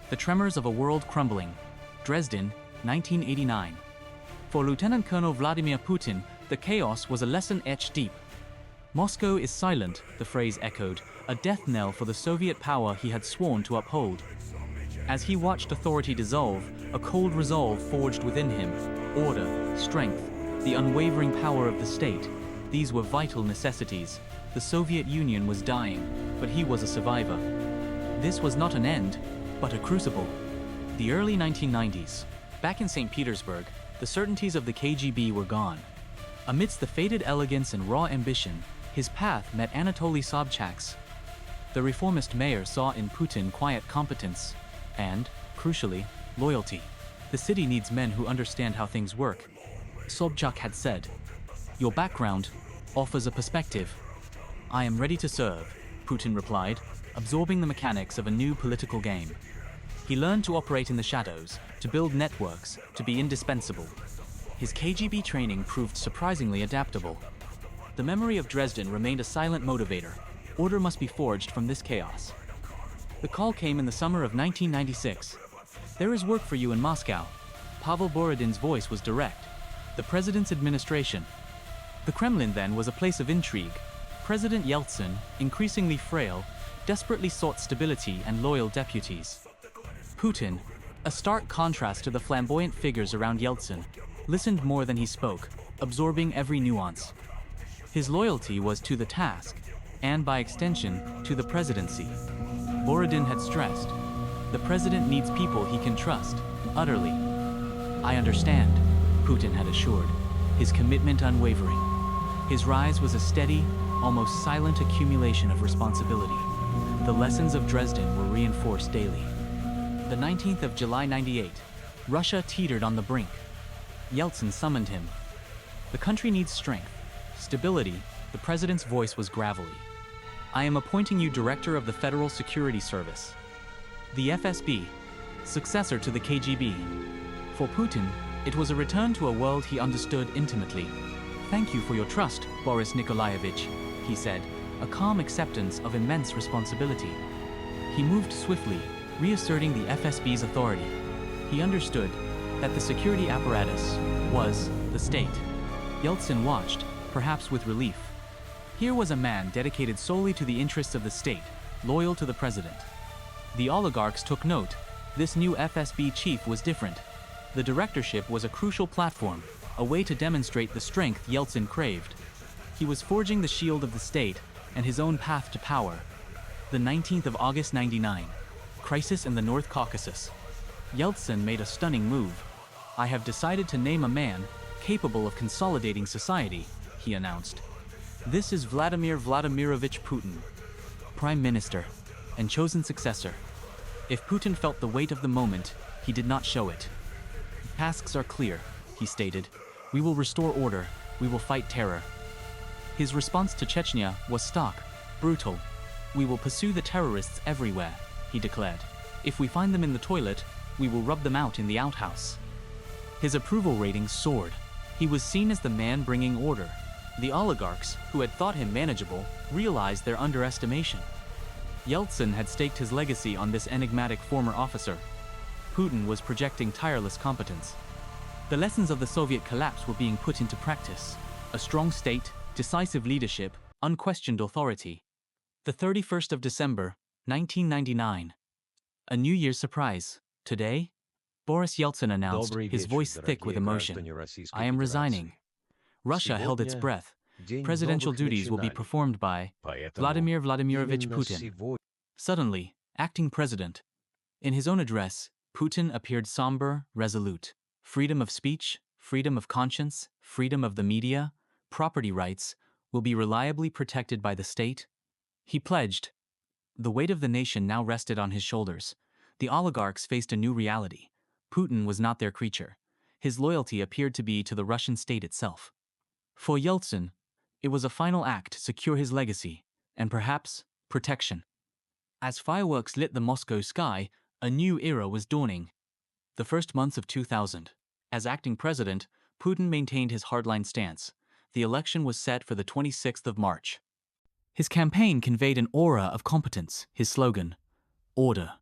The Tremors of a World Crumbling. Dresden, 1989. For Lieutenant Colonel Vladimir Putin, the chaos was a lesson etched deep. Moscow is silent, the phrase echoed, a death knell for the Soviet power he had sworn to uphold. As he watched authority dissolve, a cold resolve forged within him. Order, strength, the unwavering power of the state. These were vital necessities. The Soviet Union was dying, but he was a survivor. This was not an end, but a crucible. The early 1990s. Back in St. Petersburg, the certainties of the KGB were gone. Amidst the faded elegance and raw ambition, his path met Anatoly Sobchak's. The reformist mayor saw in Putin quiet competence and, crucially, loyalty. The city needs men who understand how things work, Sobchak had said. Your background offers a perspective. I am ready to serve, Putin replied, absorbing the mechanics of a new political game. He learned to operate in the shadows, to build networks, to be indispensable. His KGB training proved surprisingly adaptable. The memory of Dresden remained a silent motivator. Order must be forged from this chaos. The call came in the summer of 1996. There is work for you in Moscow. Pavel Borodin's voice was direct. The president's administration. The Kremlin then was a place of intrigue. President Yeltsin, increasingly frail, desperately sought stability and loyal deputies. Putin, a stark contrast to the flamboyant figures around Yeltsin, listened more than he spoke, absorbing every nuance. His loyalty was to the task, and by extension, to the presidency. Borodin had stressed, the president needs people he can trust, utterly. I understand, Putin had assured, his commitment unwavering. His rise was a steady, almost silent accumulation of responsibility. The lessons of Dresden were reinforced daily. The 19th of July 98, Russia teetered on the brink. Yeltsin summoned him. The country needs strength, stability. The president's voice was gravelly. I am appointing you director of the Federal Security Service, the FSB, successor to the KGB. For Putin, it was a return to a world he understood intimately. Thank you for your trust, Boris Nikolaevich, he said, a calm acceptance of immense responsibility. He moved swiftly, reasserting the FSB's authority. He understood that the security apparatus was the state. Yeltsin watched, perhaps with relief. Here was a man dedicated solely to the interests of the state, loyal to the president. The oligarchs took note. This new FSB chief was different. The directorship was a crucial platform, a way to demonstrate the strength Yeltsin craved. He was forging the shield of the state and his own path to power. The 19th of August 99. Crisis in the North Caucasus. Yeltsin made a stunning move. I have decided to name a man capable of consolidating society, he announced. This is Vladimir Vladimirovich Putin, Prime Minister and chosen successor. If Putin felt the weight of the moment, he did not show it. Tasks are clear, he stated. We will restore order, we will fight terror. His response to Chechnya was stark, brutal. We will pursue the terrorists everywhere, he declared. If we find them in the toilet, we will rub them out in the outhouse. His approval ratings soared. He was seen as the man bringing order. The oligarchs, who had thought him manageable, realized their underestimation. Yeltsin had staked his legacy on this enigmatic former officer. Putin was projecting tireless competence. The lessons of the Soviet collapse were being put into practice. A strong state, decisive leadership, unquestioned authority. The 31st of December, 1999. A New Year's surprise. Today, Boris Yeltsin announced, his voice thick with emotion. I am resigning. Russia held its breath. Presidential duties will be performed by Vladimir Vladimirovich Putin. Suddenly, acting president. In his own address, Putin appeared somber, resolute. Freedom of speech, freedom of conscience, freedom of the media, property rights will be reliably protected by the state. He pledged. The weight of the nation now rested on his shoulders. The oligarchs faced a new reality. Putin was not their creature. His loyalty appeared to be to the Russian state itself. For Yeltsin, it was a final act to secure his legacy, and perhaps protection. As fireworks lit the Moscow sky, a new era was dawning. The first months of 2000. As acting president, Putin maintained his hardline stance. The election was set for the 26th of March. His campaign conveyed an aura of competence, his slogan, order.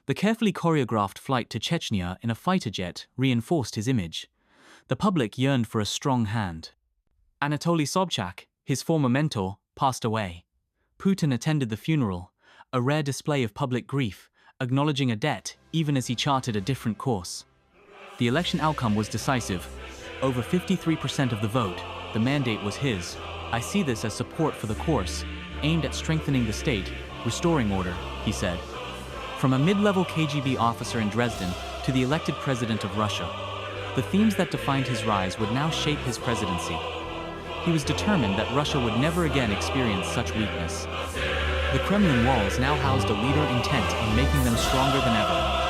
The carefully choreographed flight to Chechnya in a fighter jet reinforced his image. The public yearned for a strong hand. Anatoly Sobchak, his former mentor, passed away. Putin attended the funeral, a rare display of public grief, acknowledging a debt even as he charted a different course. The election outcome was decisive. Over 53% of the vote, the mandate was his. I see this as support for the course, aimed at strengthening the state, restoring order, he said. From a mid-level KGB officer in Dresden to the elected president of Russia, the themes that defined his rise would now shape his presidency. He was determined that Russia would never again experience such weakness. The Kremlin walls now housed a leader intent on making them stronger than ever.